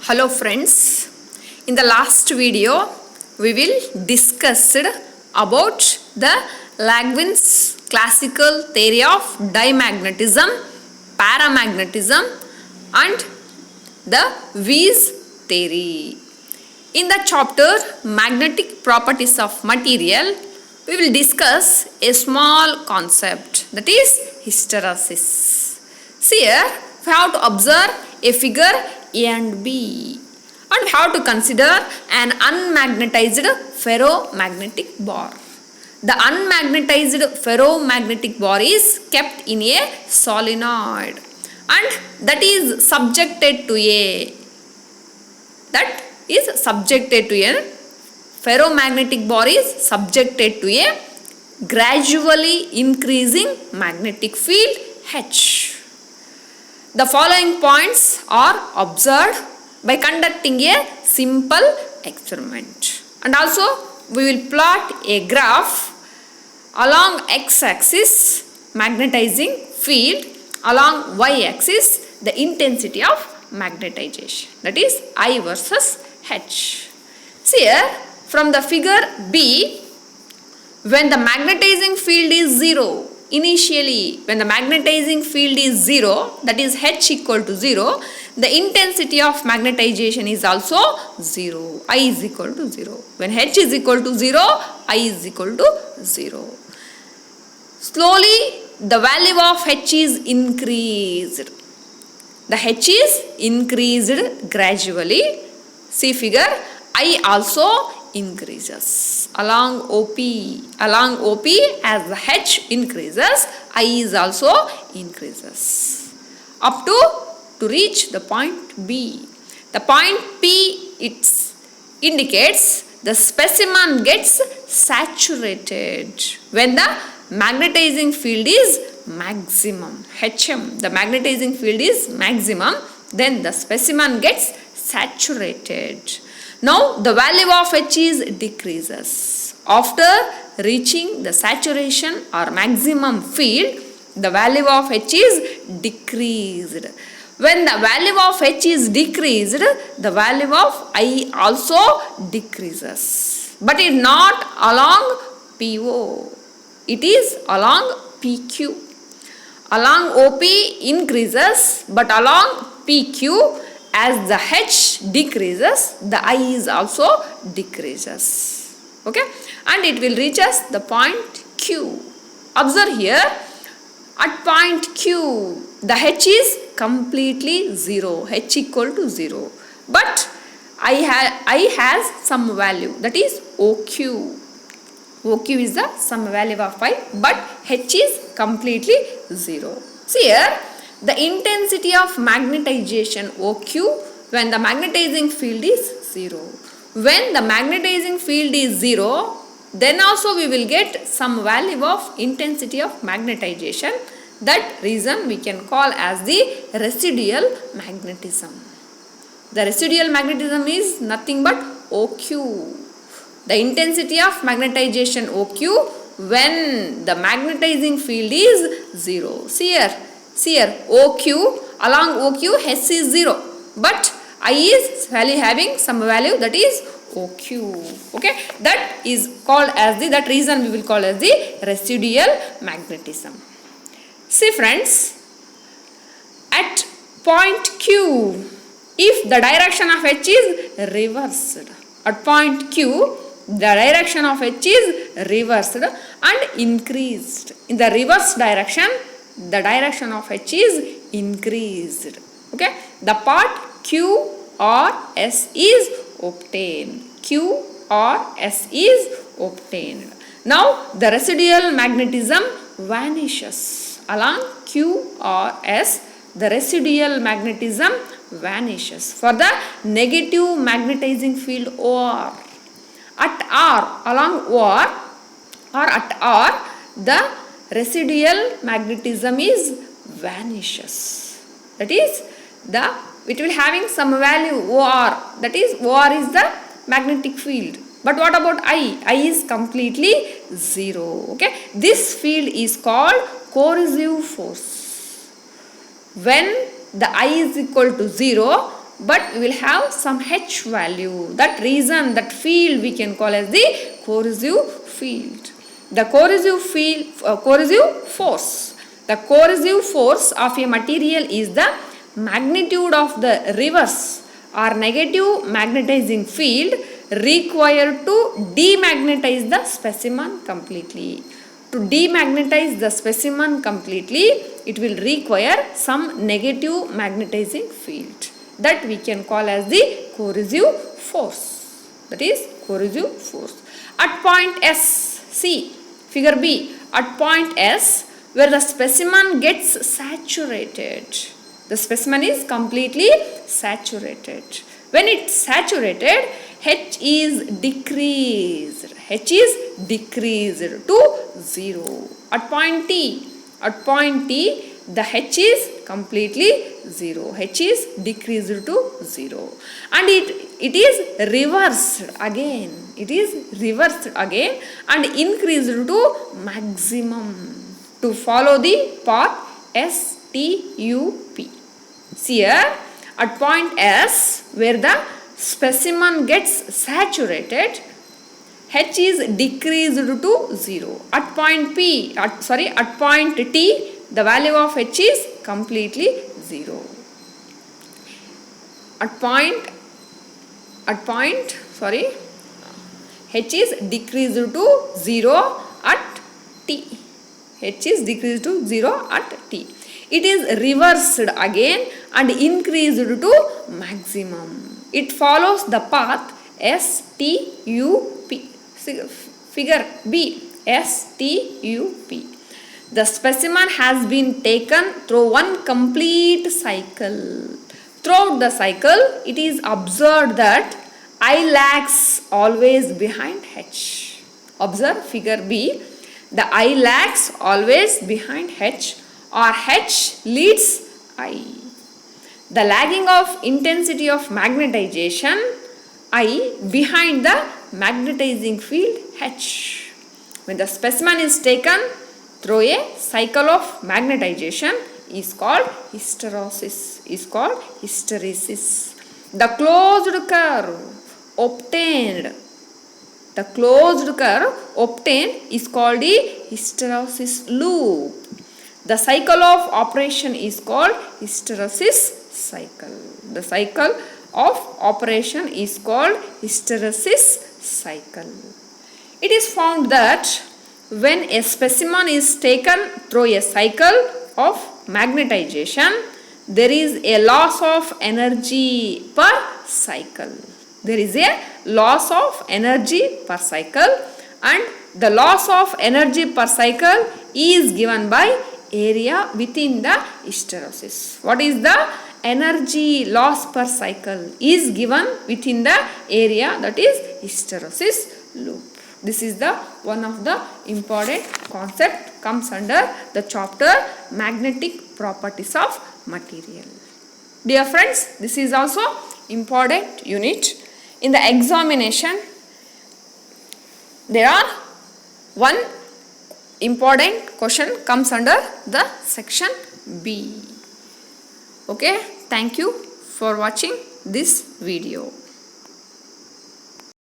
Hello friends, in the last video we will discuss about the Lagrange's classical theory of diamagnetism, paramagnetism and the Wies theory. In the chapter magnetic properties of material, we will discuss a small concept, that is hysteresis. See here, we have to observe a figure A and B, and we have to consider an unmagnetized ferromagnetic bar. The unmagnetized ferromagnetic bar is kept in a solenoid and that is subjected to a ferromagnetic bar is subjected to a gradually increasing magnetic field H. The following points are observed by conducting a simple experiment, and also we will plot a graph along x-axis magnetizing field, along y-axis the intensity of magnetization, that is I versus H. See here, from the figure B, when the magnetizing field is 0, initially when the magnetizing field is 0, that is H equal to 0, the intensity of magnetization is also 0, I is equal to 0. When H is equal to 0, I is equal to 0. Slowly the value of H is increased. The H is increased gradually. See figure, I also increases along OP. Along OP, as the H increases, I is also increases up to reach the point B. The point P indicates the specimen gets saturated when the magnetizing field is maximum. HM, the magnetizing field is maximum, then the specimen gets saturated. Now the value of H is decreases. After reaching the saturation or maximum field, the value of H is decreased. When the value of H is decreased, the value of I also decreases. But it is not along PO. It is along PQ. Along OP increases, but along PQ, as the H decreases, the I is also decreases. Okay, and it will reach us the point Q. Observe here, at point Q, the H is completely 0, H equal to 0. But I has some value, that is OQ. OQ is the some value of I, but H is completely 0. See here, the intensity of magnetization OQ when the magnetizing field is 0. When the magnetizing field is 0, then also we will get some value of intensity of magnetization. That reason we can call as the residual magnetism. The residual magnetism is nothing but OQ. The intensity of magnetization OQ when the magnetizing field is 0. See here, OQ, along OQ H is 0, but I is having some value, that is OQ. Okay, that is called as that reason we will call as the residual magnetism. See friends, at point Q, if the direction of H is reversed, at point Q, the direction of H is reversed and increased. In the reverse direction, the direction of H is increased. Okay, the part Q or S is obtained. Q or S is obtained. Now the residual magnetism vanishes. Along Q or S, the residual magnetism vanishes for the negative magnetizing field OR. At R, along OR or at R, the residual magnetism is vanishes. That is, it will having some value OR. That is, OR is the magnetic field. But what about I? I is completely 0. Okay, this field is called coercive force. When the I is equal to 0, but we will have some H value. That reason, that field we can call as the corrosive field. The corrosive force. The corrosive force of a material is the magnitude of the reverse or negative magnetizing field required to demagnetize the specimen completely. To demagnetize the specimen completely, it will require some negative magnetizing field. That we can call as the corrosive force. That is corrosive force. At point S, see figure B, at point S where the specimen gets saturated. The specimen is completely saturated. When it's saturated, H is decreased. H is decreased to 0. At point T, the H is completely 0. H is decreased to 0. And it is reversed again. It is reversed again and increased to maximum to follow the path STUP. See here, at point S where the specimen gets saturated, H is decreased to 0. At point at point T, the value of H is completely 0. H is decreased to 0 at T. H is decreased to 0 at T. It is reversed again and increased to maximum. It follows the path STUP. Figure B, STUP. The specimen has been taken through one complete cycle. Throughout the cycle, it is observed that I lags always behind H. Observe figure B. The I lags always behind H or H leads I. The lagging of intensity of magnetization I behind the magnetizing field H. When the specimen is taken through a cycle of magnetization is called hysteresis. The closed curve obtained is called the hysteresis loop. The cycle of operation is called hysteresis cycle. The cycle of operation is called hysteresis cycle. It is found that when a specimen is taken through a cycle of magnetization, there is a loss of energy per cycle. There is a loss of energy per cycle, and the loss of energy per cycle is given by area within the hysteresis. What is the energy loss per cycle is given within the area, that is hysteresis loop. This is the one of the important concept comes under the chapter magnetic properties of material. Dear friends, this is also important unit. In the examination, there are one important question comes under the section B. Okay, thank you for watching this video.